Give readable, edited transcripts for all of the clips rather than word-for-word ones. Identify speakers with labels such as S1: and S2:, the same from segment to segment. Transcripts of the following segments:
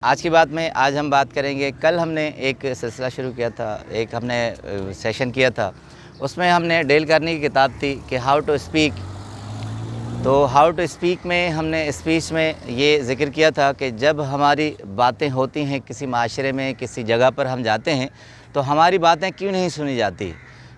S1: आज की बात में आज हम बात करेंगे। कल हमने एक सिलसिला शुरू किया था, एक हमने सेशन किया था। उसमें हमने डेल कार्नेगी की किताब थी कि हाउ टू स्पीक। तो हाउ टू स्पीक में हमने स्पीच में ये ज़िक्र किया था कि जब हमारी बातें होती हैं किसी माशरे में, किसी जगह पर हम जाते हैं, तो हमारी बातें क्यों नहीं सुनी जाती।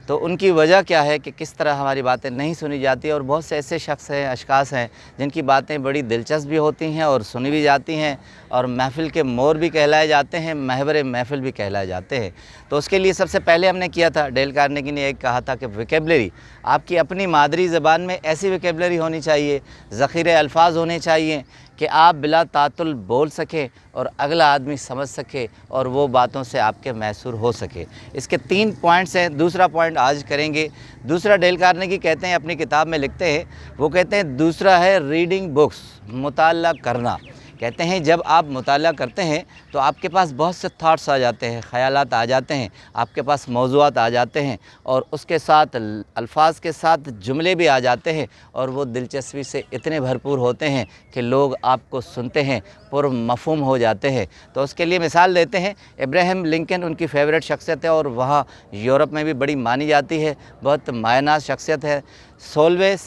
S1: तो उनकी वजह क्या है कि किस तरह हमारी बातें नहीं सुनी जाती। और बहुत से ऐसे शख्स हैं, अशख़ास हैं जिनकी बातें बड़ी दिलचस्प भी होती हैं और सुनी भी जाती हैं, और महफ़िल के मोर भी कहलाए जाते हैं, महवर महफ़िल भी कहलाए जाते हैं। तो उसके लिए सबसे पहले हमने किया था, डेल कार्नेगी ने एक कहा था कि वोकैबुलरी, आपकी अपनी मादरी ज़बान में ऐसी वोकैबुलरी होनी चाहिए, ज़ख़ीरे अल्फाज होने चाहिए कि आप बिला तातुल बोल सकें और अगला आदमी समझ सके और वो बातों से आपके मैसूर हो सके। इसके 3 पॉइंट्स हैं। दूसरा पॉइंट आज करेंगे। दूसरा डेल कार्नेगी कहते हैं, अपनी किताब में लिखते हैं, वो कहते हैं दूसरा है रीडिंग बुक्स, मुताला करना। कहते हैं जब आप मुताला करते हैं तो आपके पास बहुत से थाट्स आ जाते हैं, ख़यालात आ जाते हैं, आपके पास मौज़ूआत आ जाते हैं, और उसके साथ अल्फाज के साथ जुमले भी आ जाते हैं, और वो दिलचस्पी से इतने भरपूर होते हैं कि लोग आपको सुनते हैं, पुरमफ़हूम हो जाते हैं। तो उसके लिए मिसाल देते हैं, इब्राहिम लिंकन उनकी फ़ेवरेट शख्सियत है और वहाँ यूरोप में भी बड़ी मानी जाती है, बहुत मायनाज़ शख्सियत है। 16वें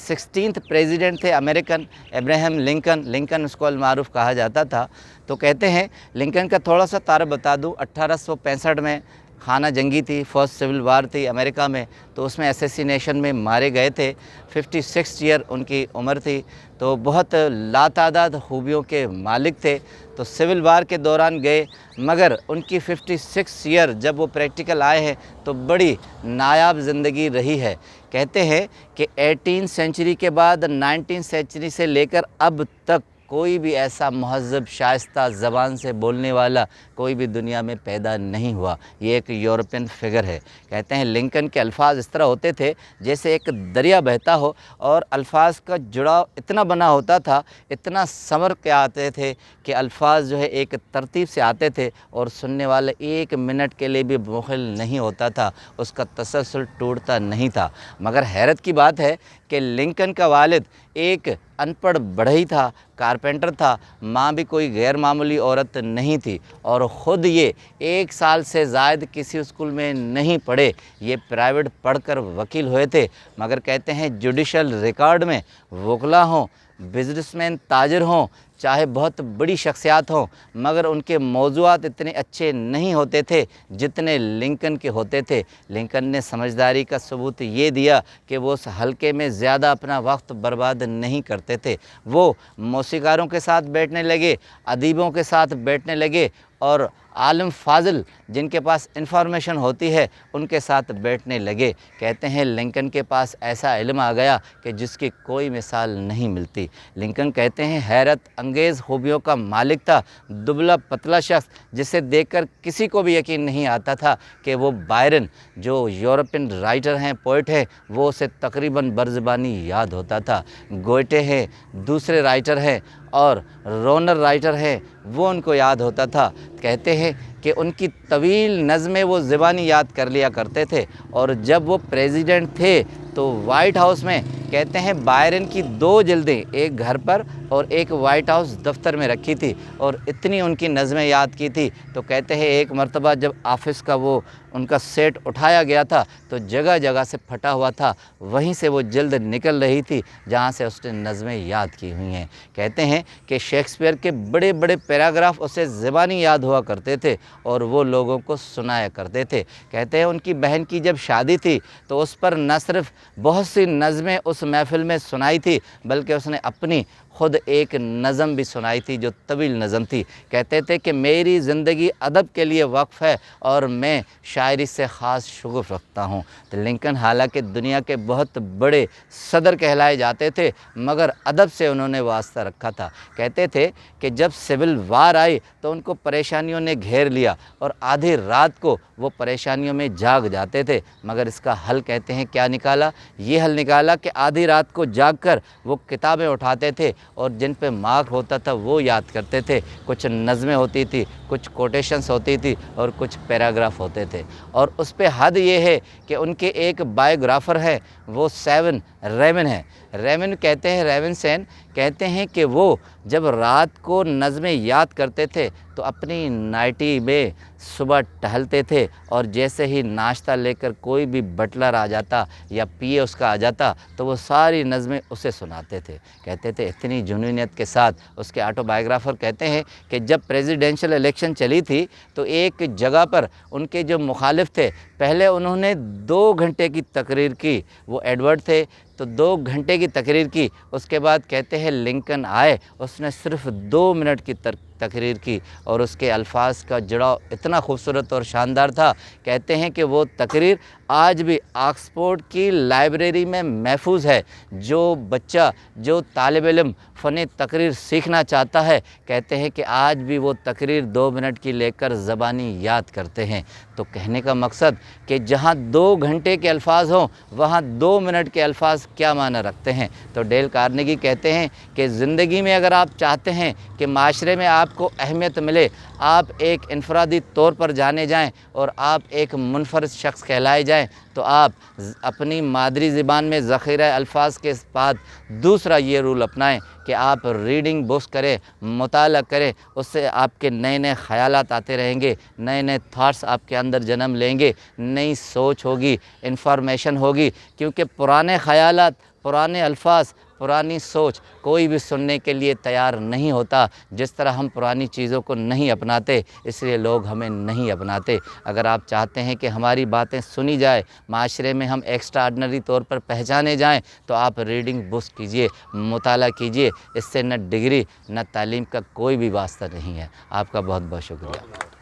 S1: प्रेसिडेंट थे अमेरिकन, इब्राहिम लिंकन। लिंकन उसको अलमारूफ़ कहा जाता था। तो कहते हैं, लिंकन का थोड़ा सा तारफ़ बता दूँ, 1865 में खाना जंगी थी, फर्स्ट सिविल वार थी अमेरिका में, तो उसमें असैसिनेशन में मारे गए थे। 56 ईयर उनकी उम्र थी। तो बहुत लातादाद खूबियों के मालिक थे। तो सिविल वार के दौरान गए, मगर उनकी 56 ईयर जब वो प्रैक्टिकल आए हैं तो बड़ी नायाब ज़िंदगी रही है। कहते हैं कि 18 सेंचुरी के बाद 19 सेंचुरी से लेकर अब तक कोई भी ऐसा महज़्ज़ब शाइस्ता ज़बान से बोलने वाला कोई भी दुनिया में पैदा नहीं हुआ। ये एक यूरोपियन फिगर है। कहते हैं लिंकन के अल्फाज इस तरह होते थे जैसे एक दरिया बहता हो, और अल्फाज का जुड़ाव इतना बना होता था, इतना संवर के आते थे कि अल्फाज जो है एक तरतीब से आते थे, और सुनने वाले 1 मिनट के लिए भी मुखिल नहीं होता था, उसका तसलसल टूटता नहीं था। मगर हैरत की बात है कि लिंकन का वालिद एक अनपढ़ बढ़ई था, कारपेंटर था, माँ भी कोई गैर मामूली औरत नहीं थी, और ख़ुद ये 1 साल से ज़ायद किसी स्कूल में नहीं पढ़े, ये प्राइवेट पढ़कर वकील हुए थे। मगर कहते हैं जुडिशल रिकॉर्ड में वकला हों, बिजनेसमैन, ताजिर हों, चाहे बहुत बड़ी शख्सियात हों, मगर उनके मौज़ूआत इतने अच्छे नहीं होते थे जितने लिंकन के होते थे। लिंकन ने समझदारी का सबूत ये दिया कि वो उस हलके में ज़्यादा अपना वक्त बर्बाद नहीं करते थे। वो मौसीकारों के साथ बैठने लगे, अदीबों के साथ बैठने लगे, और आलिम फाजिल जिनके पास इन्फॉर्मेशन होती है उनके साथ बैठने लगे। कहते हैं लिंकन के पास ऐसा इल्म आ गया कि जिसकी कोई मिसाल नहीं मिलती। लिंकन कहते हैं हैरत अंगेज़ खूबियों का मालिक था, दुबला पतला शख्स जिसे देखकर किसी को भी यकीन नहीं आता था कि वो बायरन, जो यूरोपियन राइटर हैं, पोइट हैं, वो उसे तकरीबन बरज़बानी याद होता था। गोएटे हैं, दूसरे राइटर हैं, और रोनर राइटर हैं, वो उनको याद होता था। कहते हैं कि उनकी तवील नज़में वो ज़बानी याद कर लिया करते थे। और जब वो प्रेसिडेंट थे तो वाइट हाउस में कहते हैं बायरन की 2 जिल्दें, एक घर पर और एक वाइट हाउस दफ्तर में रखी थी, और इतनी उनकी नज़में याद की थी। तो कहते हैं एक मरतबा जब ऑफ़िस का वो उनका सेट उठाया गया था तो जगह जगह से फटा हुआ था, वहीं से वो जिल्द निकल रही थी जहाँ से उसने नज़में याद की हुई हैं। कहते हैं कि शेक्सपियर के बड़े बड़े पैराग्राफ उसे ज़बानी याद हुआ करते थे और वो लोगों को सुनाया करते थे। कहते हैं उनकी बहन की जब शादी थी तो उस पर न सिर्फ बहुत सी नज़में उस महफ़िल में सुनाई थी, बल्कि उसने अपनी ख़ुद एक नज़म भी सुनाई थी जो तवील नज़म थी। कहते थे कि मेरी ज़िंदगी अदब के लिए वक्फ़ है और मैं शायरी से ख़ास शुगुफ़ रखता हूँ। तो लिंकन हालांकि दुनिया के बहुत बड़े सदर कहलाए जाते थे, मगर अदब से उन्होंने वास्ता रखा था। कहते थे कि जब सिविल वार आई तो उनको परेशानियों ने घेर लिया और आधी रात को वो परेशानियों में जाग जाते थे, मगर इसका हल कहते हैं क्या निकाला। ये हल निकाला कि आधी रात को जाग कर वो किताबें उठाते थे और जिन पे मार्क होता था वो याद करते थे। कुछ नज़में होती थी, कुछ कोटेशंस होती थी और कुछ पैराग्राफ होते थे। और उस पे हद ये है कि उनके एक बायोग्राफ़र है, वो 7 रेवन है। रेवन कहते हैं, रेवन सेन कहते हैं कि वो جب رات کو نظمیں یاد کرتے تھے تو اپنی نائٹی میں صبح ٹہلتے تھے، اور جیسے ہی ناشتہ لے کر کوئی بھی بٹلر آ جاتا یا پی اے اس کا آ جاتا تو وہ ساری نظمیں اسے سناتے تھے۔ کہتے تھے اتنی جنونیت کے ساتھ، اس کے آٹو بائیوگرافر کہتے ہیں کہ جب پریزیڈینشل الیکشن چلی تھی تو ایک جگہ پر ان کے جو مخالف تھے، پہلے انہوں نے 2 گھنٹے کی تقریر کی، وہ ایڈورڈ تھے تو 2 گھنٹے کی تقریر کی، اس کے بعد کہتے ہیں لنکن آئے، اس نے صرف 2 منٹ کی تقریر کی، اور اس کے الفاظ کا جڑاؤ اتنا خوبصورت اور شاندار تھا۔ کہتے ہیں کہ وہ تقریر آج بھی آکسفورڈ کی لائبریری میں محفوظ ہے۔ جو بچہ، جو طالب علم فن تقریر سیکھنا چاہتا ہے، کہتے ہیں کہ آج بھی وہ تقریر 2 منٹ کی لے کر زبانی یاد کرتے ہیں۔ تو کہنے کا مقصد کہ جہاں 2 گھنٹے کے الفاظ ہوں وہاں 2 منٹ کے الفاظ کیا معنی رکھتے ہیں۔ تو ڈیل کارنیگی کہتے ہیں کہ زندگی میں اگر آپ چاہتے ہیں کہ معاشرے میں آپ کو اہمیت ملے، آپ ایک انفرادی طور پر جانے جائیں اور آپ ایک منفرد شخص کہلائے جائیں، تو آپ اپنی مادری زبان میں ذخیرہ الفاظ کے بعد دوسرا یہ رول اپنائیں کہ آپ ریڈنگ بکس کریں، مطالعہ کریں، اس سے آپ کے نئے نئے خیالات آتے رہیں گے، نئے نئے تھاٹس آپ کے اندر جنم لیں گے، نئی سوچ ہوگی، انفارمیشن ہوگی، کیونکہ پرانے خیالات، پرانے الفاظ، پرانی سوچ کوئی بھی سننے کے لیے تیار نہیں ہوتا۔ جس طرح ہم پرانی چیزوں کو نہیں اپناتے، اس لیے لوگ ہمیں نہیں اپناتے۔ اگر آپ چاہتے ہیں کہ ہماری باتیں سنی جائے، معاشرے میں ہم ایکسٹرا آرڈنری طور پر پہچانے جائیں، تو آپ ریڈنگ بکس کیجئے، مطالعہ کیجئے۔ اس سے نہ ڈگری نہ تعلیم کا کوئی بھی واسطہ نہیں ہے۔ آپ کا بہت بہت شکریہ۔